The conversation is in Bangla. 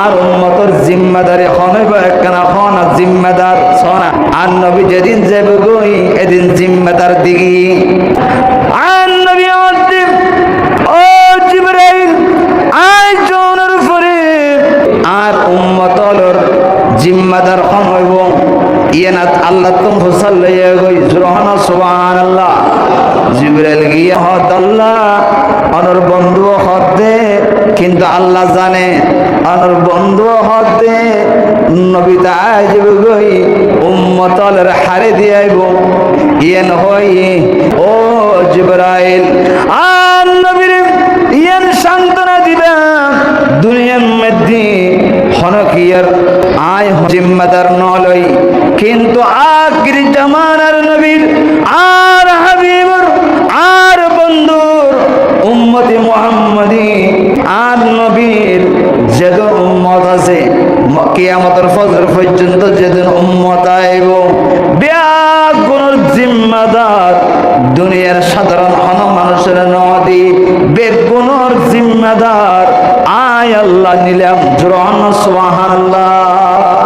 আর উম্মতের জিম্মাদারি হনইব একখানা হন জিম্মাদার সোনা আর নবী যেদিন যাবে গই এদিন জিম্মাদার দিগি আর নবী অন্তিম ও জিবরাইল আই জনের উপরে আর উম্মতর জিম্মাদার হনইব ইয়ানাত আল্লাহ তুম ফুসাল্লাইয়া গই সুবহান সুবহানাল্লাহ জিবরাইল গিয়া হত আল্লাহ অনর বন্ধু হতে কিন্তু আল্লাহ জানে অনর বন্ধু হতে নবী তাই যাবে গই উম্মতলের হারে দিয়াইব ইয়ান হই ও জিবরাইল আর নবীর ইয়ান সান্ত্বনা দিবা দুনিয়ার মধ্যে হনকিয়ার আয় জিম্মাদার নলই কিন্তু আখির জামানার নবীর আর হাবিবর আর বন্ধুর উম্মতে মুহাম্মাদি আর নবীর যেদিন উম্মত আছে কিয়ামতের ফজর পর্যন্ত যেদিন উম্মত আইব বেগুনের জিম্মাদার দুনিয়ার সাধারণ মানুষের নদী বেগুনের জিম্মাদার আয় আল্লাহ নিলাম সুবহানাল্লাহ।